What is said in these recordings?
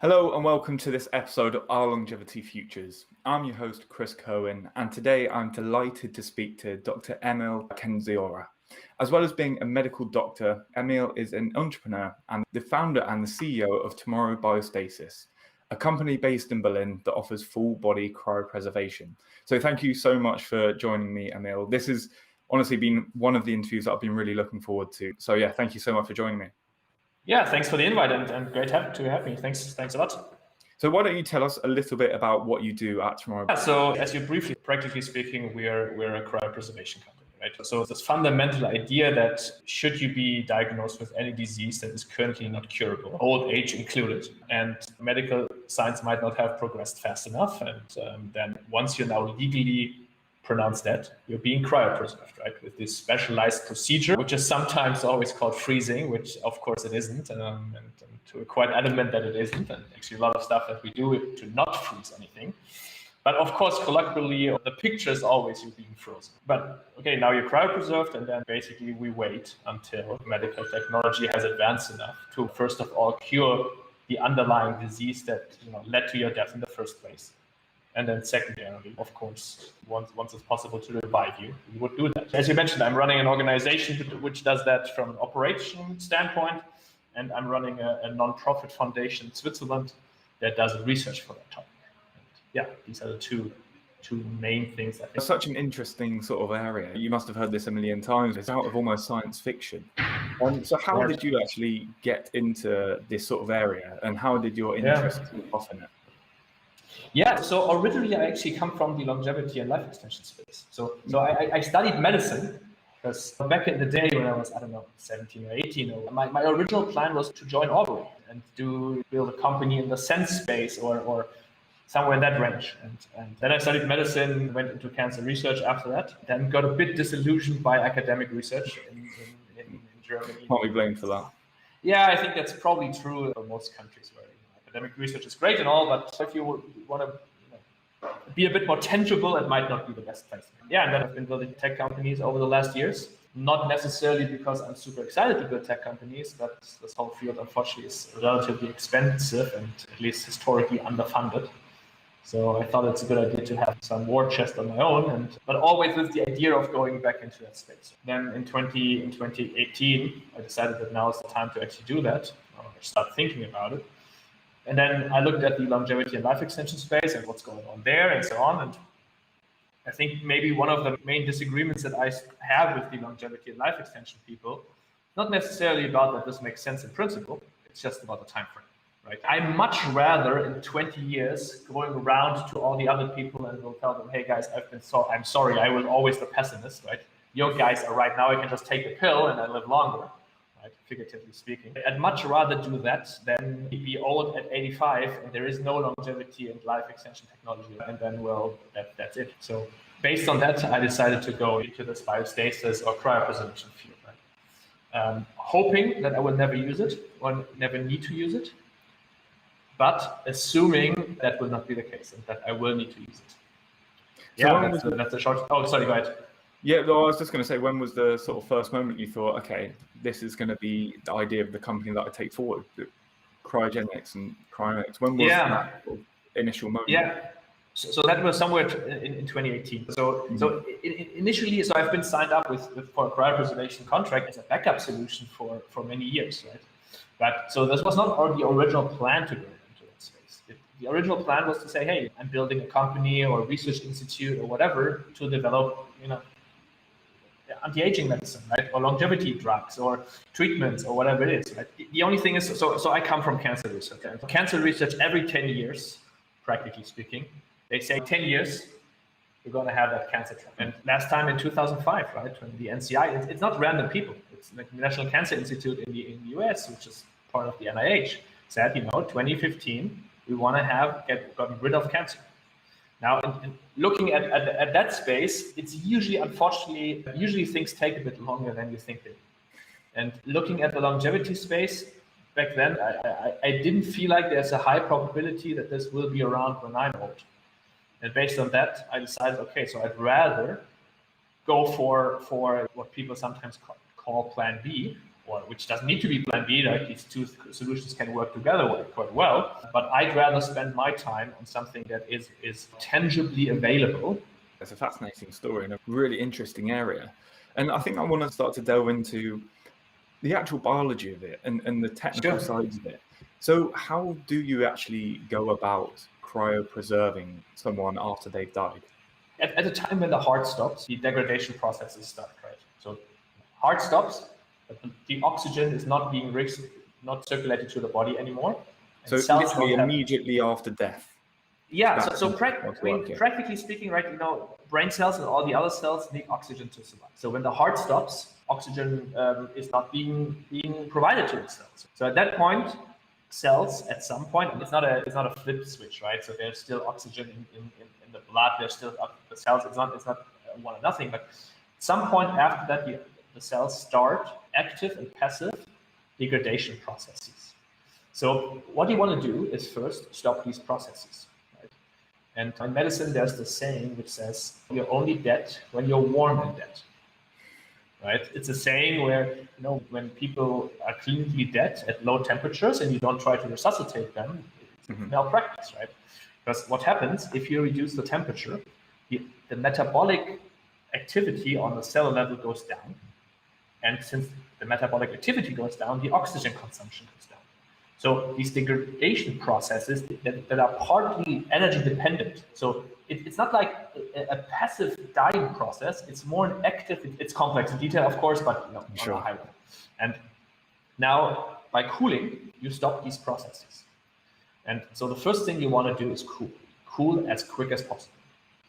Hello and welcome to this episode of Our Longevity Futures. I'm your host, Chris Cohen, and today I'm delighted to speak to Dr. Emil Kendziorra. As well as being a medical doctor, Emil is an entrepreneur and the founder and the CEO of Tomorrow Biostasis, a company based in Berlin that offers full-body cryopreservation. So thank you so much for joining me, Emil. This has honestly been one of the interviews that I've been really looking forward to. So yeah, thank you so much for joining me. Yeah, thanks for the invite and great to have me. Thanks a lot. So why don't you tell us a little bit about what you do at Tomorrow? Yeah, so as you briefly, practically speaking, we're a cryopreservation company, right? So this fundamental idea that should you be diagnosed with any disease that is currently not curable, old age included, and medical science might not have progressed fast enough, and then once you're now legally pronounced that, you're being cryopreserved, right? With this specialized procedure, which is sometimes always called freezing, which of course it isn't, and we're quite adamant that it isn't, and actually a lot of stuff that we do to not freeze anything. But of course, colloquially, the picture is always you being frozen. But okay, now you're cryopreserved, and then basically we wait until medical technology has advanced enough to, first of all, cure the underlying disease that led to your death in the first place. And then secondarily, of course, once it's possible to revive you, we would do that. As you mentioned, I'm running an organization which does that from an operation standpoint, and I'm running a non-profit foundation in Switzerland that does research for that topic. And yeah, these are the two main things, I think. It's such an interesting sort of area. You must have heard this a million times. It's out of almost science fiction. So how did you actually get into this sort of area, and how did your interest take off in it? Yeah, so originally I actually come from the longevity and life extension space. So I studied medicine because back in the day when I was, 17 or 18, my original plan was to join Aubrey and to build a company in the sense space or somewhere in that range. And then I studied medicine, went into cancer research after that, then got a bit disillusioned by academic research in Germany. Can't be blamed for that. Yeah, I think that's probably true for most countries where academic research is great and all, but if you want to be a bit more tangible, it might not be the best place. Yeah, and then I've been building tech companies over the last years, not necessarily because I'm super excited to build tech companies, but this whole field, unfortunately, is relatively expensive and at least historically underfunded. So I thought it's a good idea to have some war chest on my own, but always with the idea of going back into that space. Then in 2018, I decided that now is the time to actually do that, or start thinking about it. And then I looked at the longevity and life extension space and what's going on there and so on. And I think maybe one of the main disagreements that I have with the longevity and life extension people, not necessarily about that this makes sense in principle, it's just about the time frame, right? I'd much rather in 20 years going around to all the other people and will tell them, hey guys, I'm sorry, I was always the pessimist, right? You guys are right now, I can just take the pill and I live longer. Right, figuratively speaking. I'd much rather do that than be old at 85 and there is no longevity and life extension technology. And then, well, that's it. So based on that, I decided to go into this biostasis or cryopreservation field. Right? Hoping that I will never use it or never need to use it, but assuming that will not be the case and that I will need to use it. So yeah, that's a short. Oh, sorry, go ahead. Yeah, well, I was just going to say, when was the sort of first moment you thought, okay, this is going to be the idea of the company that I take forward, Cryogenics and Cryonics? When was that sort of initial moment? Yeah, so that was somewhere in 2018. So initially, I've been signed up for a cryopreservation contract as a backup solution for many years, right? But so this was not the original plan to go into that space. The original plan was to say, hey, I'm building a company or a research institute or whatever to develop, anti-aging medicine, right? Or longevity drugs or treatments or whatever it is, right? The only thing is, so I come from cancer research. And cancer research, every 10 years, practically speaking, they say 10 years, you're going to have that cancer drug. And last time in 2005, right, when the NCI, it's not random people. It's like the National Cancer Institute in the US, which is part of the NIH, said, 2015, we want to gotten rid of cancer. Now, in looking at that space, it's usually things take a bit longer than you think they do. And looking at the longevity space, back then, I didn't feel like there's a high probability that this will be around when I'm old. And based on that, I decided, okay, so I'd rather go for what people sometimes call Plan B, or which doesn't need to be plan B, like these two solutions can work together quite well. But I'd rather spend my time on something that is tangibly available. It's a fascinating story and a really interesting area. And I think I want to start to delve into the actual biology of it and the technical sides of it. So how do you actually go about cryopreserving someone after they've died? At the time when the heart stops, the degradation processes start, right? So heart stops, but the oxygen is not being not circulated to the body anymore. So literally immediately after death. Yeah, practically speaking, right, brain cells and all the other cells need oxygen to survive. So when the heart stops, oxygen is not being provided to the cells. So at that point, cells at some point, and it's not a flip switch, right? So there's still oxygen in the blood. There's still the cells. It's not one or nothing. But at some point after that, the cells start active and passive degradation processes. So what you want to do is first stop these processes. Right? And in medicine, there's the saying which says you're only dead when you're warm and dead. Right? It's a saying where, when people are clinically dead at low temperatures and you don't try to resuscitate them, it's malpractice, right? Because what happens if you reduce the temperature, the metabolic activity on the cell level goes down. And since the metabolic activity goes down, the oxygen consumption goes down. So these degradation processes that are partly energy dependent. So it's not like a passive dying process. It's more an active. It's complex in detail, of course, but on a high level. And now by cooling, you stop these processes. And so the first thing you want to do is cool as quick as possible.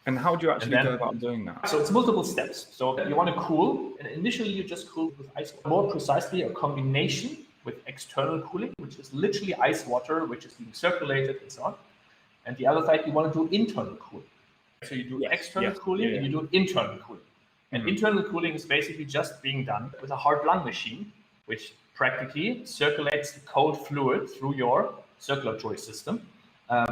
And how do you actually go about doing that? So it's multiple steps. So you want to cool, and initially you just cool with ice water. More precisely, a combination with external cooling, which is literally ice water, which is being circulated and so on. And the other side, you want to do internal cooling. So you do external cooling and you do internal cooling. And internal cooling is basically just being done with a heart lung machine, which practically circulates the cold fluid through your circulatory system,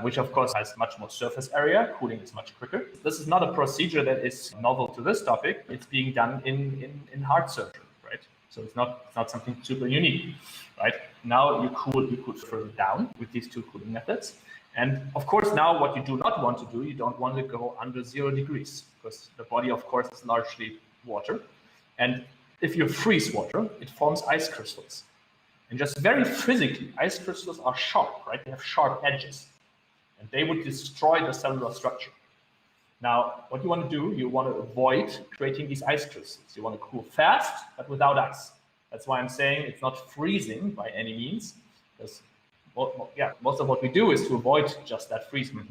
which of course has much more surface area. Cooling is much quicker. This is not a procedure that is novel to this topic. It's being done in heart surgery, right? So it's not something super unique, right? Now you cool further down with these two cooling methods. And of course, now what you do not want to do, you don't want to go under 0 degrees because the body, of course, is largely water. And if you freeze water, it forms ice crystals. And just very physically, ice crystals are sharp, right? They have sharp edges. And they would destroy the cellular structure. Now, what you want to do, you want to avoid creating these ice crystals. You want to cool fast, but without ice. That's why I'm saying it's not freezing by any means, because most of what we do is to avoid just that freezing.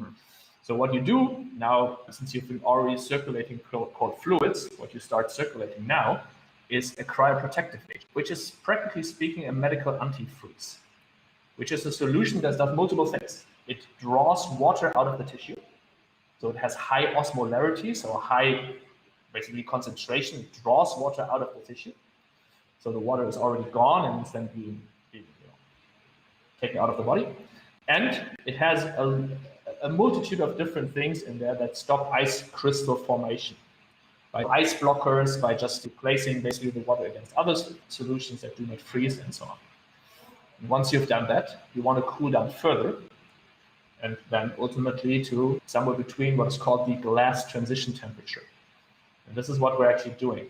So what you do now, since you've been already circulating cold fluids, what you start circulating now is a cryoprotective agent, which is practically speaking a medical antifreeze, which is a solution that does multiple things. It draws water out of the tissue. So it has high osmolarity, so a high basically concentration. It draws water out of the tissue. So the water is already gone and is then being taken out of the body. And it has a multitude of different things in there that stop ice crystal formation. By ice blockers, by just replacing basically the water against other solutions that do not freeze and so on. And once you've done that, you want to cool down further. And then ultimately to somewhere between what is called the glass transition temperature. And this is what we're actually doing.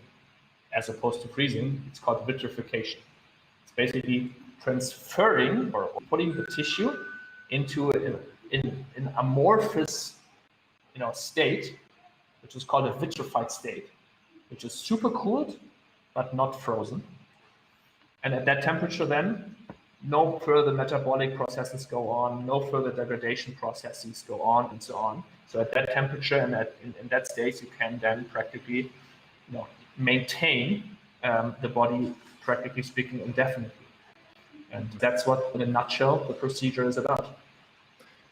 As opposed to freezing, it's called vitrification. It's basically transferring or putting the tissue into an amorphous state, which is called a vitrified state, which is super cooled, but not frozen. And at that temperature then, no further metabolic processes go on, no further degradation processes go on, and so on. So at that temperature and in that state, you can then practically maintain the body, practically speaking, indefinitely. And that's what, in a nutshell, the procedure is about.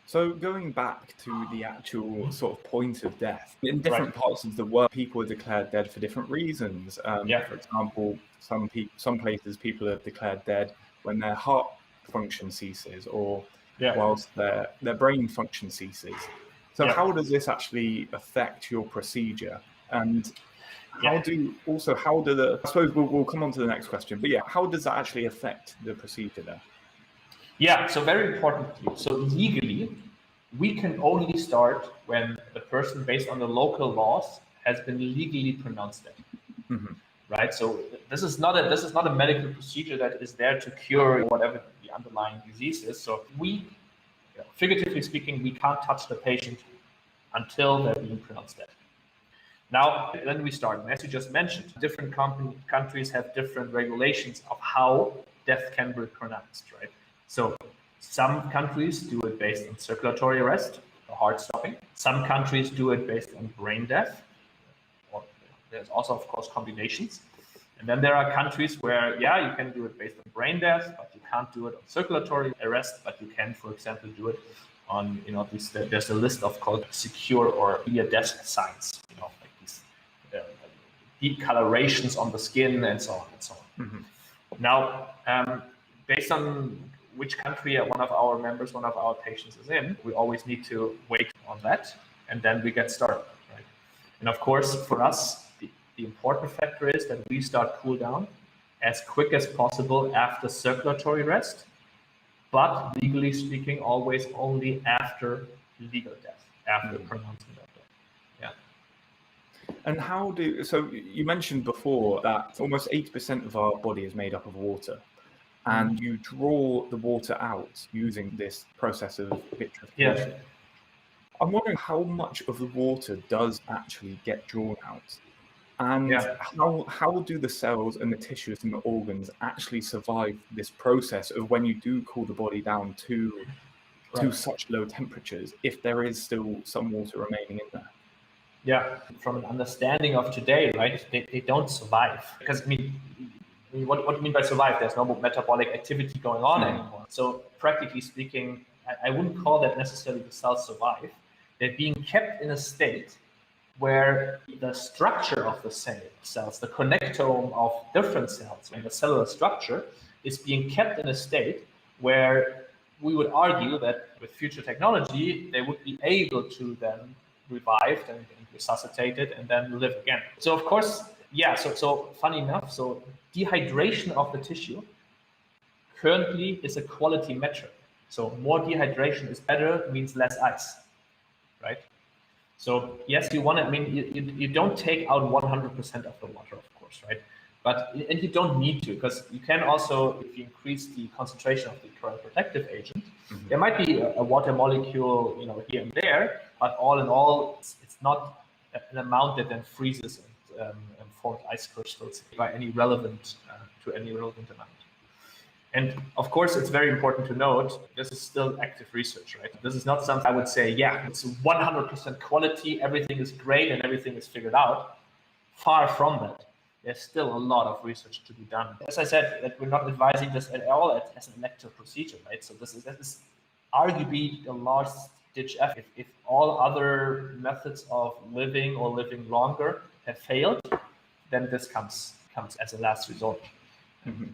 So going back to the actual sort of point of death, in different parts of the world, people are declared dead for different reasons. For example, some places people are declared dead when their heart function ceases or whilst their brain function ceases. So how does this actually affect your procedure? And I suppose we'll come on to the next question, but yeah, how does that actually affect the procedure there? Yeah, so very importantly, so legally, we can only start when the person, based on the local laws, has been legally pronounced dead. Mm-hmm. Right? So this is not a medical procedure that is there to cure whatever the underlying disease is. So we, figuratively speaking, we can't touch the patient until they're being pronounced dead. Now, then we start. And as you just mentioned, different countries have different regulations of how death can be pronounced, right? So some countries do it based on circulatory arrest, or heart stopping. Some countries do it based on brain death. Or there's also, of course, combinations. And then there are countries where, yeah, you can do it based on brain death, but you can't do it on circulatory arrest, but you can, for example, do it on, there's a list of called secure or near death signs, like these deep colorations on the skin and so on and so on. Mm-hmm. Now, based on which country one of our patients is in, we always need to wait on that, and then we get started, right? And of course, for us, the important factor is that we start cool down as quick as possible after circulatory rest, but legally speaking, always only after legal death, after pronouncement of death. Yeah. And so you mentioned before that almost 80% of our body is made up of water, and you draw the water out using this process of vitrification. Yeah. I'm wondering how much of the water does actually get drawn out, and how do the cells and the tissues and the organs actually survive this process of when you do cool the body down to such low temperatures, if there is still some water remaining in there? Yeah, from an understanding of today, right, they don't survive. Because, what do you mean by survive? There's no metabolic activity going on anymore. So practically speaking, I wouldn't call that necessarily the cells survive. They're being kept in a state where the structure of the cells, the connectome of different cells in the cellular structure, is being kept in a state where we would argue that with future technology, they would be able to then revive and resuscitated and then live again. So of course, so funny enough, so dehydration of the tissue currently is a quality metric. So more dehydration is better, means less ice, right? So yes, you don't take out 100% of the water, of course, right? And you don't need to, because you can also, if you increase the concentration of the current protective agent, there might be a water molecule, here and there, but all in all, it's not an amount that then freezes and forms ice crystals by any relevant amount. And of course, it's very important to note, this is still active research, right? This is not something I would say, yeah, it's 100% quality, everything is great and everything is figured out. Far from that. There's still a lot of research to be done. As I said, that we're not advising this at all as an elective procedure, right? So this is arguably the last ditch effort. If all other methods of living or living longer have failed, then this comes as a last resort. Mm-hmm.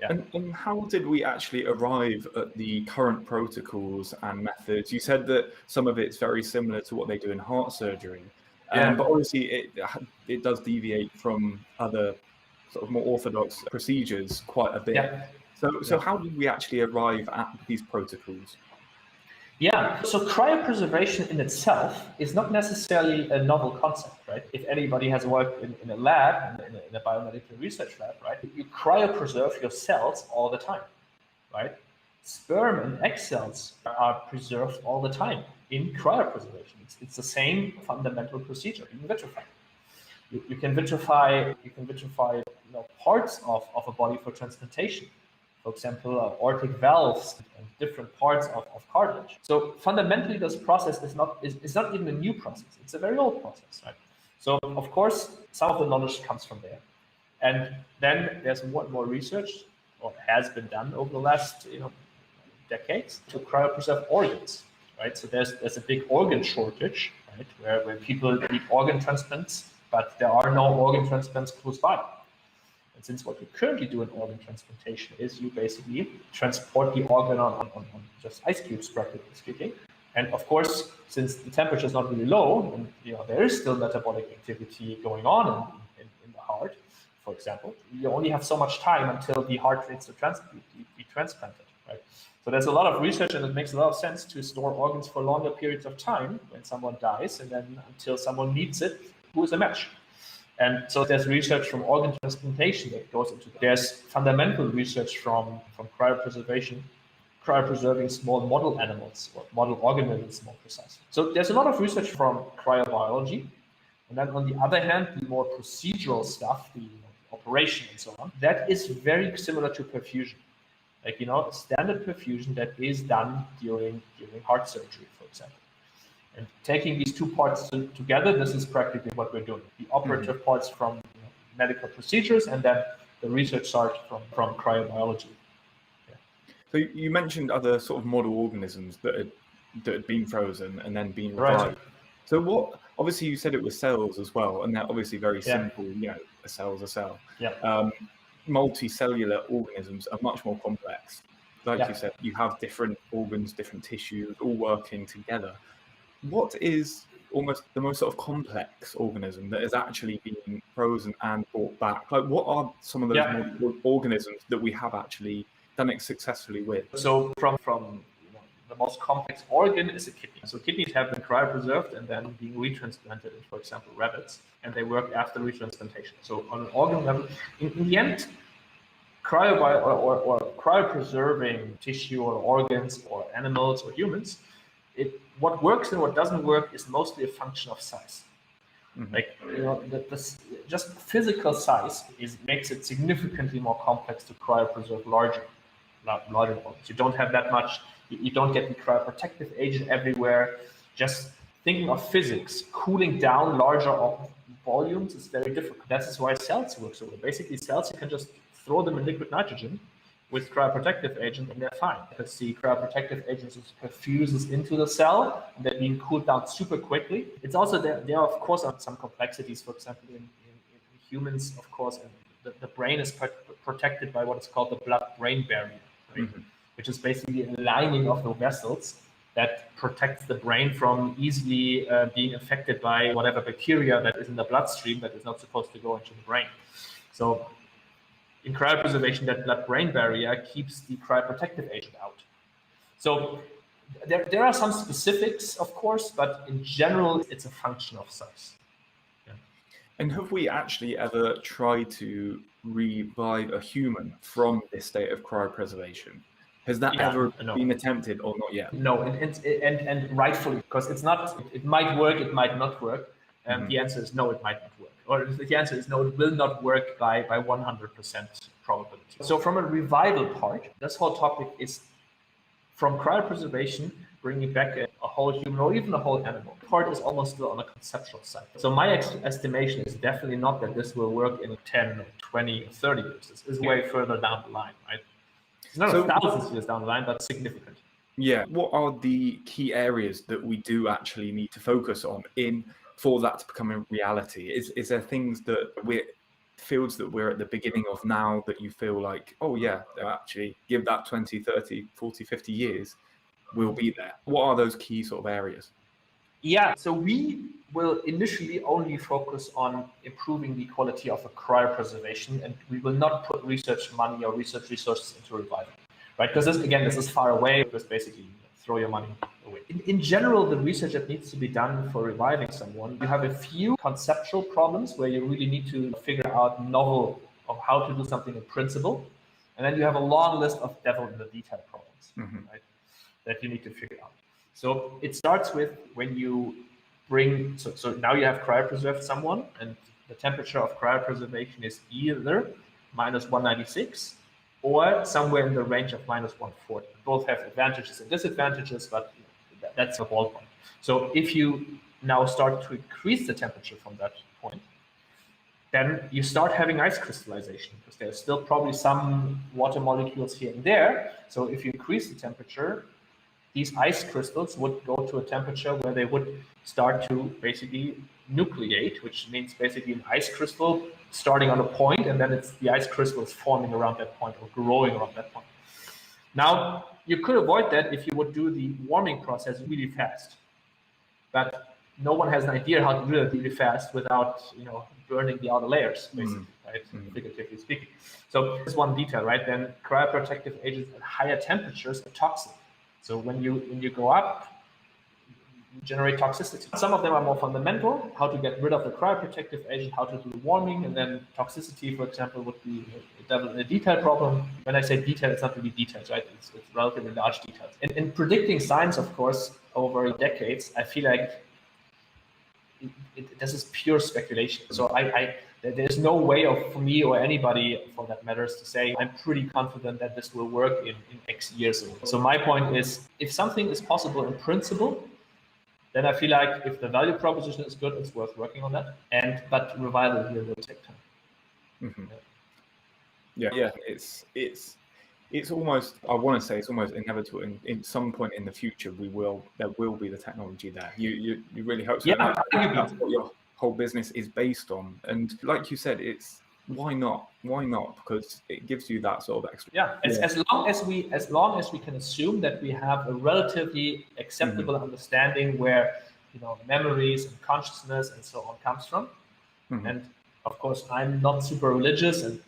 Yeah. And how did we actually arrive at the current protocols and methods? You said that some of it's very similar to what they do in heart surgery, but obviously it does deviate from other sort of more orthodox procedures quite a bit. Yeah. So how did we actually arrive at these protocols? Yeah, so cryopreservation in itself is not necessarily a novel concept, right? If anybody has worked in a lab, in a biomedical research lab, right, you cryopreserve your cells all the time, right? Sperm and egg cells are preserved all the time in cryopreservation. It's the same fundamental procedure. You can vitrify. You can vitrify parts of a body for transplantation. For example, aortic valves and different parts of cartilage. So fundamentally, this process is not even a new process. It's a very old process, right? So of course, some of the knowledge comes from there. And then there's more and more research, or has been done over the last decades, to cryopreserve organs, right? So there's a big organ shortage, right, where people need organ transplants, but there are no organ transplants close by. And since what we currently do in organ transplantation is you basically transport the organ on just ice cubes, practically speaking. And of course, since the temperature is not really low, and there is still metabolic activity going on in heart, for example, you only have so much time until the heart needs to be transplanted, right? So there's a lot of research, and it makes a lot of sense to store organs for longer periods of time when someone dies, and then until someone needs it, who is a match? And so there's research from organ transplantation that goes into that. There's fundamental research from cryopreservation, cryopreserving small model animals or model organisms more precisely. So there's a lot of research from cryobiology. And then on the other hand, the more procedural stuff, the operation and so on, that is very similar to perfusion. Like, standard perfusion that is done during heart surgery, for example. And taking these two parts together, this is practically what we're doing. The operative parts from medical procedures, and then the research side from cryobiology. Yeah. So you mentioned other sort of model organisms that had been frozen and then been revived. Right. So obviously you said it was cells as well, and they're obviously very simple, a cell's a cell. Yeah. Multicellular organisms are much more complex. Like you said, you have different organs, different tissues, all working together. What is almost the most sort of complex organism that has actually been frozen and brought back? Like, what are some of those organisms that we have actually done it successfully with? So from the most complex organ is a kidney. So kidneys have been cryopreserved and then being retransplanted in, for example, rabbits, and they work after retransplantation. So on an organ level, in the end, cryopreserving tissue or organs or animals or humans, what works and what doesn't work is mostly a function of size. Like, just physical size makes it significantly more complex to cryopreserve larger organs. You don't have that much. You don't get the cryoprotective agent everywhere. Just thinking of physics, cooling down larger volumes is very difficult. That's why cells work so well. Basically, cells, you can just throw them in liquid nitrogen with cryoprotective agent, and they're fine. Because the cryoprotective agent perfuses into the cell, and they're being cooled down super quickly. It's also there are, of course, some complexities. For example, in humans, of course, and the brain is protected by what is called the blood-brain barrier, right? Which is basically a lining of the vessels that protects the brain from easily being affected by whatever bacteria that is in the bloodstream that is not supposed to go into the brain. So in cryopreservation, that blood-brain barrier keeps the cryoprotective agent out. So there are some specifics, of course, but in general, it's a function of size. Yeah. And have we actually ever tried to revive a human from this state of cryopreservation? Has that ever been attempted or not yet? No, and rightfully, because it's not. It might work, it might not work. The answer is no, it might not work. Or the answer is no, it will not work by 100% probability. So from a revival part, this whole topic is from cryopreservation, bringing back a whole human or even a whole animal. Part is almost still on a conceptual side. So my estimation is definitely not that this will work in 10 or 20 or 30 years. This is way further down the line, right? It's not thousands of years down the line, but significant. Yeah. What are the key areas that we do actually need to focus on for that to become a reality? Is there things fields that we're at the beginning of now that you feel like, oh yeah, they'll actually give that 20, 30, 40, 50 years, we'll be there? What are those key sort of areas? Yeah, so we will initially only focus on improving the quality of a cryopreservation, and we will not put research money or research resources into revival, right? Because this is far away. Just basically throw your money away. In general, the research that needs to be done for reviving someone, you have a few conceptual problems where you really need to figure out novel of how to do something in principle, and then you have a long list of devil in the detail problems, right, that you need to figure out. So it starts with when you bring, so now you have cryopreserved someone, and the temperature of cryopreservation is either minus 196 or somewhere in the range of minus 140. Both have advantages and disadvantages, but that's a ballpark. So if you now start to increase the temperature from that point, then you start having ice crystallization, because there's still probably some water molecules here and there. So if you increase the temperature, these ice crystals would go to a temperature where they would start to basically nucleate, which means basically an ice crystal starting on a point, and then the ice crystal is forming around that point or growing around that point. Now, you could avoid that if you would do the warming process really fast, but no one has an idea how to do it really fast without burning the outer layers, basically, right? Figuratively speaking. So this is one detail, right? Then cryoprotective agents at higher temperatures are toxic. So when you go up, generate toxicity. Some of them are more fundamental, how to get rid of the cryoprotective agent, how to do the warming, and then toxicity, for example, would be a detailed problem. When I say detail, it's not really details, right? It's relatively large details. In predicting science, of course, over decades, I feel like this is pure speculation. So there's no way for me or anybody for that matters to say, I'm pretty confident that this will work in X years. So my point is, if something is possible in principle, then I feel like if the value proposition is good, it's worth working on that. But revival here will take time. Yeah. It's almost, I want to say it's almost inevitable. In some point in the future, there will be the technology there. You really hope so. Yeah, that's what your whole business is based on. And like you said, it's why not? Why not? Because it gives you that sort of extra. Yeah. As long as we can assume that we have a relatively acceptable understanding where memories and consciousness and so on comes from. And of course, I'm not super religious, and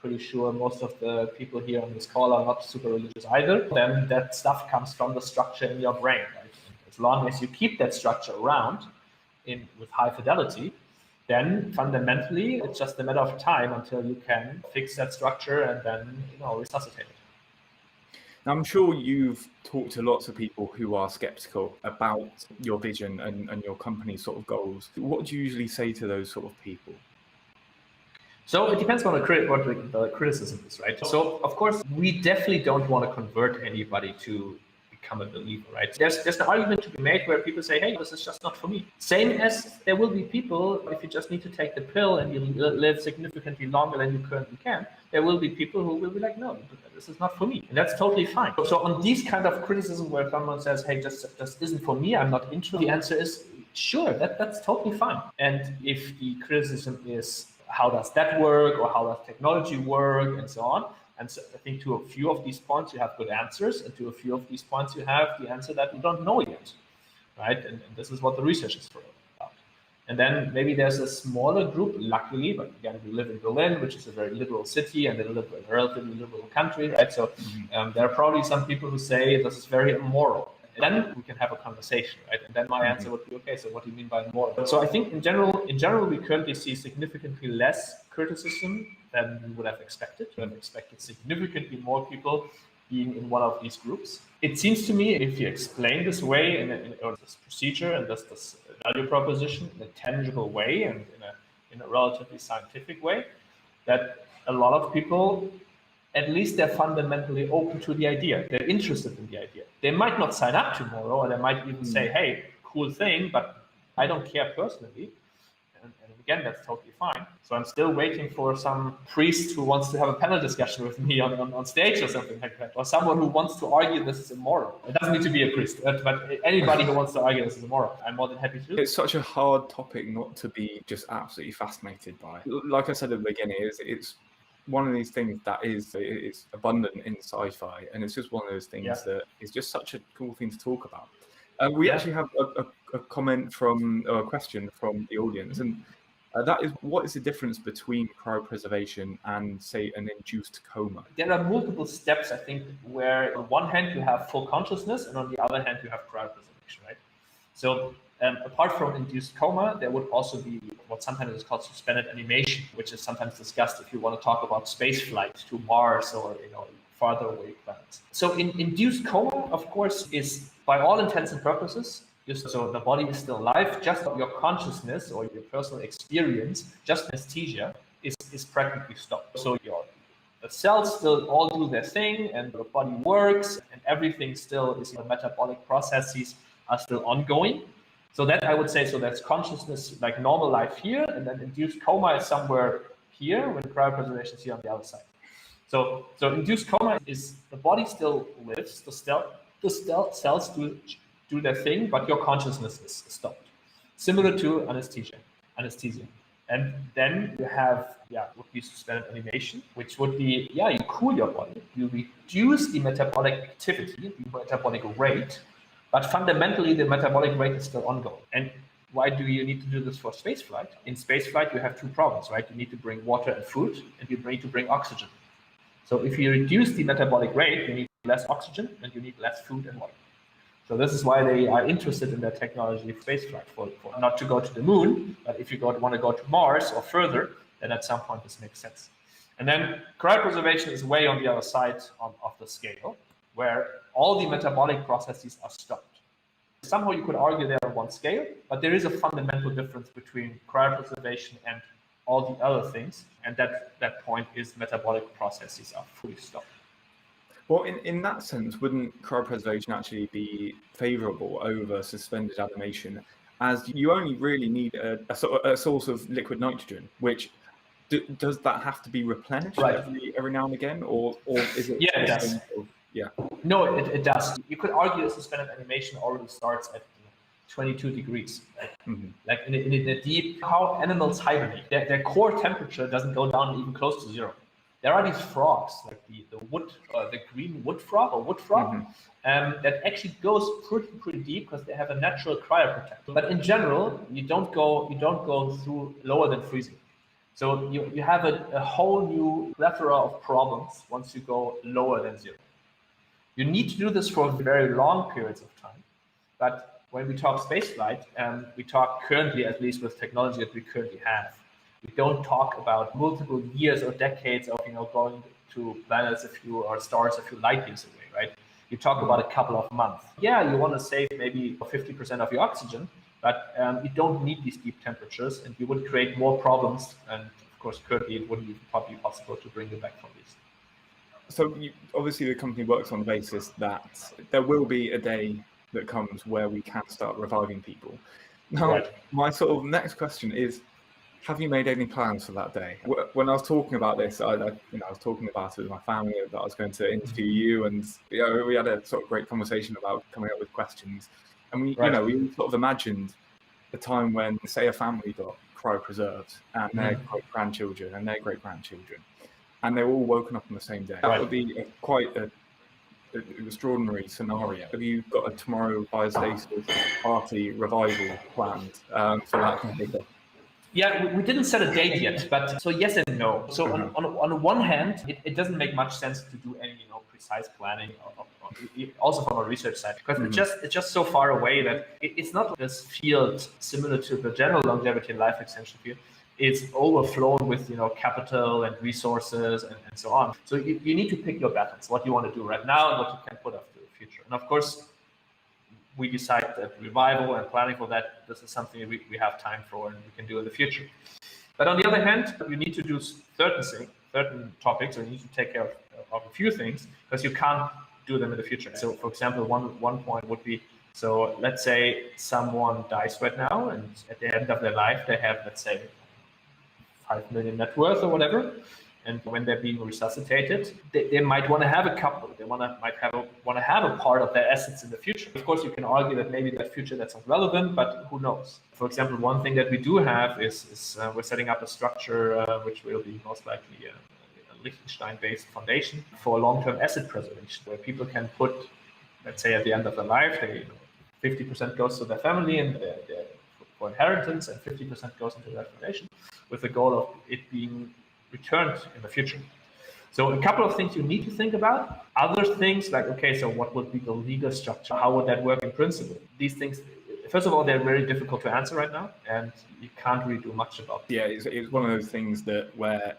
pretty sure most of the people here on this call are not super religious either. Then that stuff comes from the structure in your brain, right? As long as you keep that structure around with high fidelity, then fundamentally it's just a matter of time until you can fix that structure and then resuscitate it. Now, I'm sure you've talked to lots of people who are skeptical about your vision and your company's sort of goals. What do you usually say to those sort of people? So it depends on what the criticism is, right? So of course, we definitely don't want to convert anybody to become a believer, right? There's an argument to be made where people say, hey, this is just not for me. Same as there will be people, if you just need to take the pill and you live significantly longer than you currently can, there will be people who will be like, no, this is not for me. And that's totally fine. So on these kind of criticism where someone says, hey, this isn't for me, I'm not interested, the answer is, sure, that's totally fine. And if the criticism is, how does that work, or how does technology work, and so on. And so I think to a few of these points, you have good answers, and to a few of these points, you have the answer that you don't know yet, right? And this is what the research is for about. And then maybe there's a smaller group, luckily, but again, we live in Berlin, which is a very liberal city, and a relatively liberal country, right? So there are probably some people who say this is very immoral. Then we can have a conversation, right? And then my answer would be, okay, so what do you mean by immoral? So I think in general, we currently see significantly less criticism than we would have expected. We have expected significantly more people being in one of these groups. It seems to me, if you explain this way or this procedure and this value proposition in a tangible way and in a relatively scientific way, that a lot of people, at least they're fundamentally open to the idea. They're interested in the idea. They might not sign up tomorrow, or they might even say, hey, cool thing, but I don't care personally. And again, that's totally fine. So I'm still waiting for some priest who wants to have a panel discussion with me on stage or something like that, or someone who wants to argue this is immoral. It doesn't need to be a priest, but anybody who wants to argue this is immoral, I'm more than happy to. It's such a hard topic not to be just absolutely fascinated by. Like I said at the beginning, it's one of these things that it's abundant in sci-fi, and it's just one of those things that is just such a cool thing to talk about. We actually have a comment or a question from the audience, and that is, what is the difference between cryopreservation and, say, an induced coma? There are multiple steps, I think, where on one hand you have full consciousness, and on the other hand you have cryopreservation, right? So apart from induced coma, there would also be what sometimes is called suspended animation, which is sometimes discussed if you want to talk about space flight to Mars or farther away planets. So in induced coma, of course, is by all intents and purposes, so the body is still alive, just your consciousness or your personal experience, just anesthesia, is practically stopped. So the cells still all do their thing, and the body works, and everything still is, the metabolic processes are still ongoing. So that I would say, so that's consciousness like normal life here, and then induced coma is somewhere here, when cryopreservation is here on the other side. So induced coma is the body still lives, the cells do their thing, but your consciousness is stopped. Similar to anesthesia. And then you have, would be suspended animation, which would be, you cool your body, you reduce the metabolic activity, the metabolic rate, but fundamentally the metabolic rate is still ongoing. And Why do you need to do this for spaceflight? In spaceflight, you have two problems, right? You need to bring water and food, and you need to bring oxygen. So if you reduce the metabolic rate, you need less oxygen and you need less food and water. So this is why they are interested in that technology for spaceflight, for not to go to the moon, but if you want to go to Mars or further, then at some point this makes sense. And then cryopreservation is way on the other side of the scale, where all the metabolic processes are stopped. Somehow you could argue they're on one scale, but there is a fundamental difference between cryopreservation and all the other things, and that point is metabolic processes are fully stopped. Well, in that sense, wouldn't cryopreservation actually be favorable over suspended animation, as you only really need a source of liquid nitrogen, which does that have to be replenished every now and again, or is it? Yeah, it does. Yeah. No, it does. You could argue a suspended animation already starts at 22 degrees. Like in a deep, how animals hibernate, their core temperature doesn't go down even close to zero. There are these frogs, like the green wood frog that actually goes pretty deep because they have a natural cryoprotector. But in general, you don't go through lower than freezing. So you have a whole new plethora of problems once you go lower than zero. You need to do this for very long periods of time. But when we talk spaceflight, we talk currently, at least with technology that we currently have, we don't talk about multiple years or decades of going to planets or stars a few light years away, right? You talk about a couple of months. Yeah, you want to save maybe 50% of your oxygen, but you don't need these deep temperatures, and you would create more problems. And of course, currently it wouldn't even probably be possible to bring you back from these. So obviously the company works on the basis that there will be a day that comes where we can start reviving people. Now, my sort of next question is, have you made any plans for that day? When I was talking about this, I was talking about it with my family, that I was going to interview you, and we had a sort of great conversation about coming up with questions. And we sort of imagined a time when, say, a family got cryopreserved, and their great-grandchildren and their great-grandchildren, and they were all woken up on the same day. That would be quite an extraordinary scenario. Have you got a Tomorrow Biostasis party revival planned for that day? Yeah, we didn't set a date yet, but so yes and no. So on one hand, it doesn't make much sense to do any precise planning, also from a research side, because it's just so far away that it's not this field similar to the general longevity and life extension field. It's overflown with capital and resources and so on. So you need to pick your battles, what you want to do right now and what you can put off to the future. And of course, we decide that revival and planning for that, this is something we have time for and we can do in the future. But on the other hand, you need to do certain topics, or you need to take care of a few things, because you can't do them in the future. So for example, one point would be, so let's say someone dies right now, and at the end of their life, they have, let's say, 5 million net worth or whatever. And when they're being resuscitated, they might want to have a couple. They want to have a part of their assets in the future. Of course, you can argue that maybe that future that's not relevant, but who knows? For example, one thing that we do have is we're setting up a structure which will be most likely a Liechtenstein-based foundation for long-term asset preservation, where people can put, let's say, at the end of their life, 50% goes to their family and for inheritance, and 50% goes into that foundation, with the goal of it being returned in the future. So a couple of things you need to think about. Other things like, okay, so what would be the legal structure? How would that work in principle? These things, first of all, they're very difficult to answer right now, and you can't really do much about them. Yeah, it's one of those things that where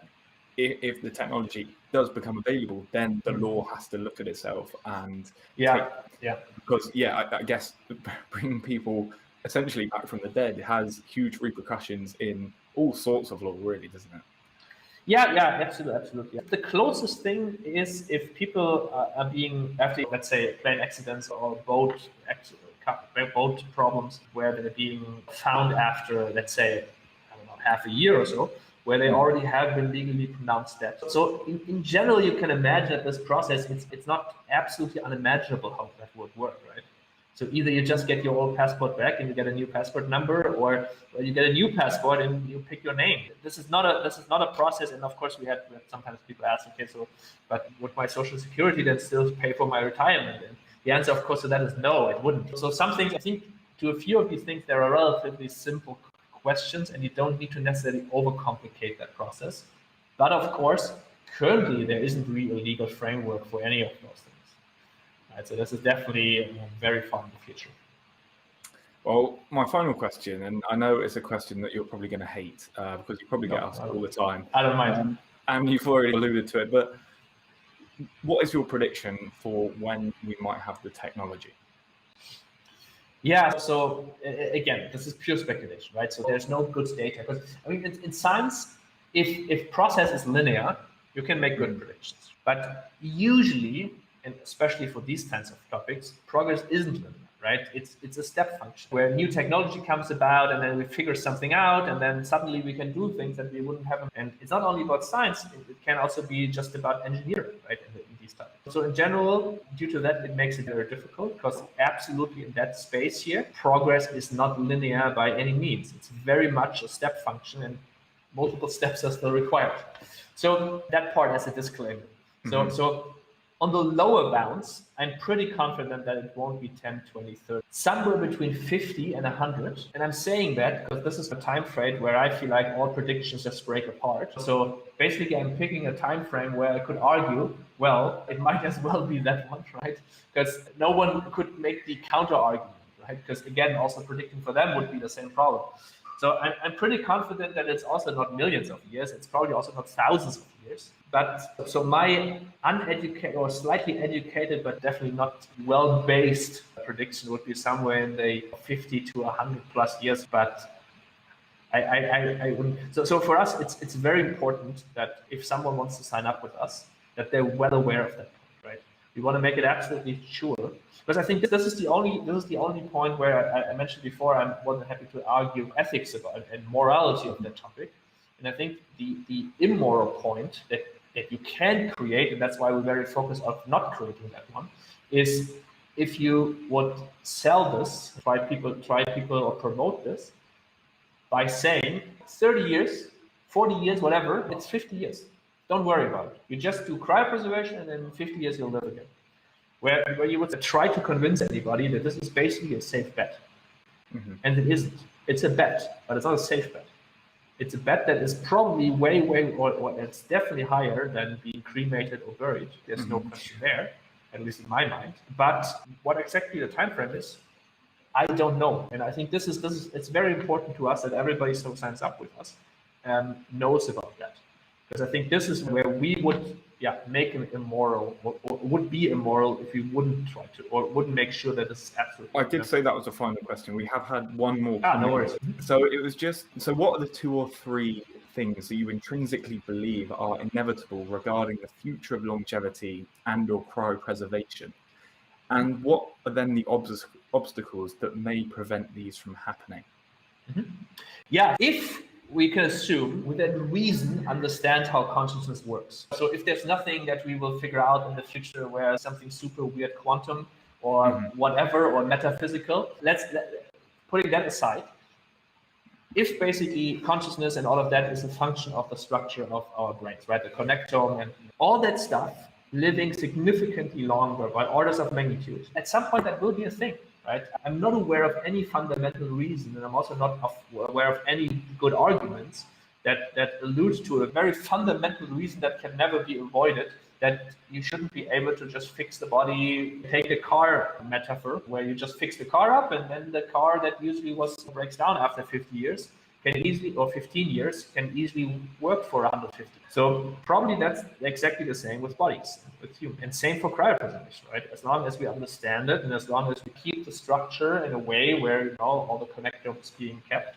if the technology does become available, then the law has to look at itself and because I guess bringing people essentially back from the dead has huge repercussions in all sorts of law, really, doesn't it? Yeah, absolutely. The closest thing is if people are being, after, let's say, plane accidents or boat problems, where they're being found after, let's say, I don't know, half a year or so, where they already have been legally pronounced dead. So in general, you can imagine that this process, it's not absolutely unimaginable how that would work, right? So either you just get your old passport back and you get a new passport number, or you get a new passport and you pick your name. This is not a process. And of course, we had sometimes people ask, okay, so but would my social security then still pay for my retirement? And the answer, of course, to that is no, it wouldn't. So some things, I think to a few of these things, there are relatively simple questions, and you don't need to necessarily overcomplicate that process. But of course, currently there isn't really a legal framework for any of those things. Right? So this is definitely very far in the future. Well, my final question, and I know it's a question that you're probably going to hate because you probably get asked all the time. I don't mind. And you've already alluded to it, but what is your prediction for when we might have the technology? Yeah, so again, this is pure speculation, right? So there's no good data. But I mean, in science, if process is linear, you can make good predictions. But usually, and especially for these kinds of topics, progress isn't linear, right? It's a step function where new technology comes about, and then we figure something out, and then suddenly we can do things that we wouldn't have. And it's not only about science; it can also be just about engineering, right? In these topics. So in general, due to that, it makes it very difficult because absolutely in that space here, progress is not linear by any means. It's very much a step function, and multiple steps are still required. So that part as a disclaimer. So on the lower bounds, I'm pretty confident that it won't be 10, 20, 30, somewhere between 50 and 100. And I'm saying that because this is a time frame where I feel like all predictions just break apart. So basically, I'm picking a time frame where I could argue, well, it might as well be that one, right? Because no one could make the counter argument, right? Because again, also predicting for them would be the same problem. So I'm pretty confident that it's also not millions of years. It's probably also not thousands of years. But so my uneducated or slightly educated, but definitely not well-based prediction would be somewhere in the 50 to 100 plus years. But I wouldn't. So for us, it's very important that if someone wants to sign up with us, that they're well aware of that, right? We want to make it absolutely sure. Because I think this is the only point where I mentioned before, I'm more than happy to argue ethics about and morality of that topic. And I think the immoral point that you can create, and that's why we're very focused on not creating that one, is if you would sell this, try people or promote this by saying 30 years, 40 years, whatever, it's 50 years. Don't worry about it. You just do cryopreservation, and then in 50 years you'll live again. Where you would try to convince anybody that this is basically a safe bet. And it isn't. It's a bet, but it's not a safe bet. It's a bet that is probably way, or it's definitely higher than being cremated or buried. There's no question there, at least in my mind. But what exactly the time frame is, I don't know. And I think this is it's very important to us that everybody who signs up with us knows about that. Because I think this is where we would make it immoral, or would be immoral if we wouldn't try to, or wouldn't make sure that this is absolutely. I did say that was a final question. We have had one more. No worries. So it was just, so what are the 2 or 3 things that you intrinsically believe are inevitable regarding the future of longevity and or cryopreservation? And what are then the obstacles that may prevent these from happening? Yeah, if we can assume within reason understand how consciousness works. So if there's nothing that we will figure out in the future where something super weird quantum or whatever or metaphysical, putting that aside, if basically consciousness and all of that is a function of the structure of our brains, right? The connectome and all that stuff living significantly longer by orders of magnitude, at some point that will be a thing. Right? I'm not aware of any fundamental reason, and I'm also not aware of any good arguments that allude to a very fundamental reason that can never be avoided, that you shouldn't be able to just fix the body. Take the car metaphor, where you just fix the car up, and then the car that usually breaks down after 50 years can easily, or 15 years, can easily work for 150. So probably that's exactly the same with bodies, with humans. And same for cryopreservation, right? As long as we understand it, and as long as we keep the structure in a way where all the connectome is being kept,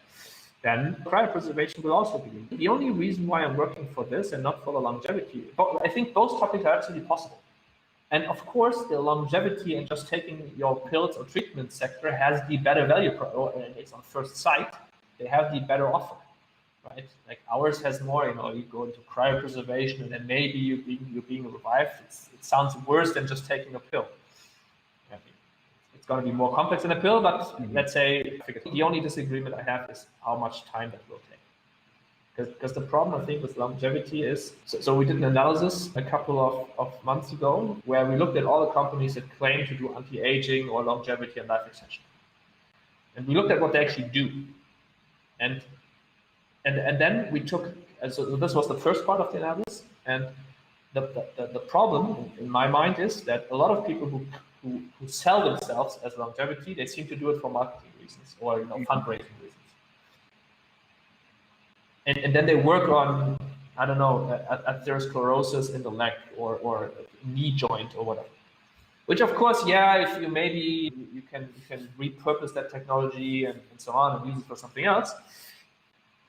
then cryopreservation will also be. The only reason why I'm working for this and not for the longevity, but I think both topics are absolutely possible. And of course, the longevity and just taking your pills or treatment sector has the better value, and it's on first sight. They have the better offer, right? Like ours has more, you go into cryopreservation and then maybe you're being revived. It sounds worse than just taking a pill. I mean, it's going to be more complex than a pill, but let's say the only disagreement I have is how much time that will take. Because the problem I think with longevity is, so we did an analysis a couple of months ago where we looked at all the companies that claim to do anti-aging or longevity and life extension. And we looked at what they actually do. And then we took, so this was the first part of the analysis. And the problem in my mind is that a lot of people who sell themselves as longevity, they seem to do it for marketing reasons or fundraising reasons. And then they work on, I don't know, atherosclerosis in the leg or knee joint or whatever. Which of course, yeah, if you maybe you can repurpose that technology and so on and use it for something else.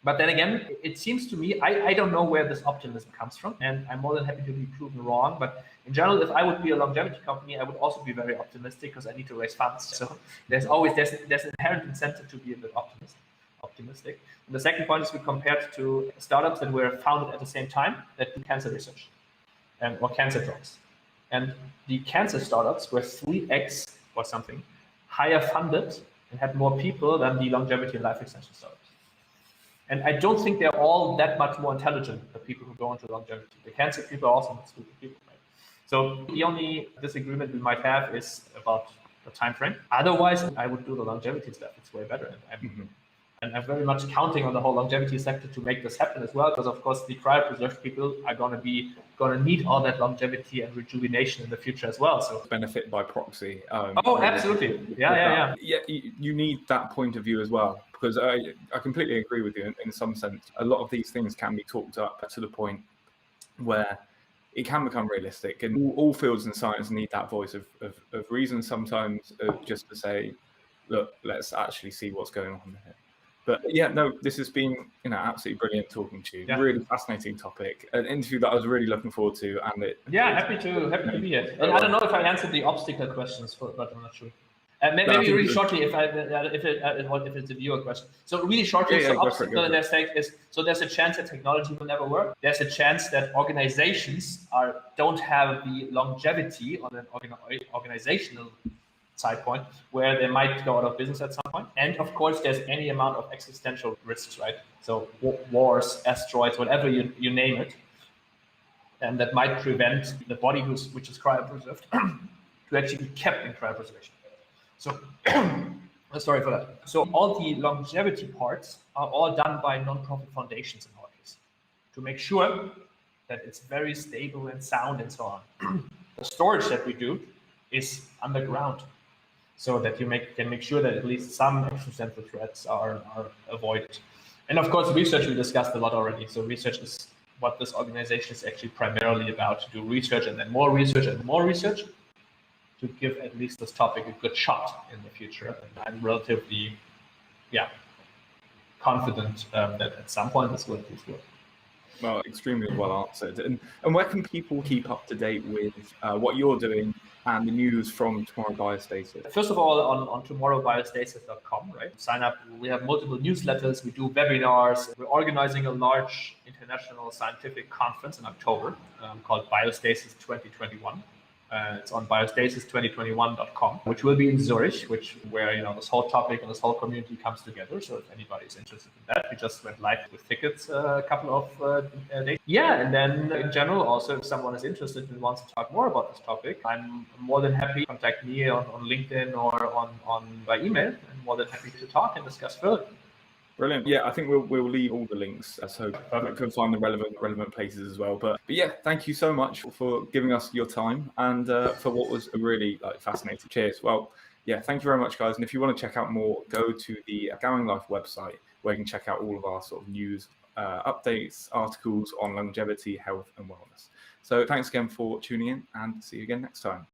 But then again, it seems to me, I don't know where this optimism comes from, and I'm more than happy to be proven wrong. But in general, if I would be a longevity company, I would also be very optimistic because I need to raise funds. So there's an inherent incentive to be a bit optimistic. And the second point is we compared to startups that were founded at the same time that do cancer research or cancer drugs. And the cancer startups were 3x or something higher funded and had more people than the longevity and life extension startups. And I don't think they're all that much more intelligent, the people who go into longevity. The cancer people are also not stupid people, right? So the only disagreement we might have is about the time frame. Otherwise, I would do the longevity stuff. It's way better. And I'm very much counting on the whole longevity sector to make this happen as well, because of course the cryopreserved people are going to need all that longevity and rejuvenation in the future as well. So benefit by proxy. Absolutely. Yeah. You need that point of view as well, because I completely agree with you in some sense. A lot of these things can be talked up to the point where it can become realistic, and all fields in science need that voice of reason sometimes, just to say, look, let's actually see what's going on here. But yeah, no, this has been absolutely brilliant talking to you. Yeah. Really fascinating topic, an interview that I was really looking forward to, and happy to be here. And I don't know if I answered the obstacle questions, but I'm not sure. Maybe really shortly, if it's a viewer question. So really shortly, obstacle in their stake is, so there's a chance that technology will never work. There's a chance that organizations don't have the longevity on an organizational side point where they might go out of business at some point. And of course, there's any amount of existential risks, right? So wars, asteroids, whatever you name it, and that might prevent the body which is cryopreserved to actually be kept in cryopreservation. So, sorry for that. So all the longevity parts are all done by non-profit foundations in our case to make sure that it's very stable and sound and so on. The storage that we do is underground, so that you can make sure that at least some existential threats are avoided. And of course, research we discussed a lot already. So research is what this organization is actually primarily about, to do research and then more research and more research to give at least this topic a good shot in the future. And I'm relatively, confident that at some point this will work. Well, extremely well answered. And where can people keep up to date with what you're doing and the news from Tomorrow Biostasis? First of all, on tomorrowbiostasis.com, right? Sign up. We have multiple newsletters. We do webinars. We're organizing a large international scientific conference in October called Biostasis 2021. It's on biostasis2021.com, which will be in Zurich, where this whole topic and this whole community comes together. So if anybody's interested in that, we just went live with tickets a couple of days. Yeah, and then in general, also if someone is interested and wants to talk more about this topic, I'm more than happy to contact me on LinkedIn or on by email. I'm more than happy to talk and discuss further. Brilliant. Yeah, I think we'll leave all the links so you can find the relevant places as well. But yeah, thank you so much for giving us your time and for what was a really fascinating. Cheers. Well, yeah, thank you very much, guys. And if you want to check out more, go to the Going Life website where you can check out all of our sort of news, updates, articles on longevity, health, and wellness. So thanks again for tuning in, and see you again next time.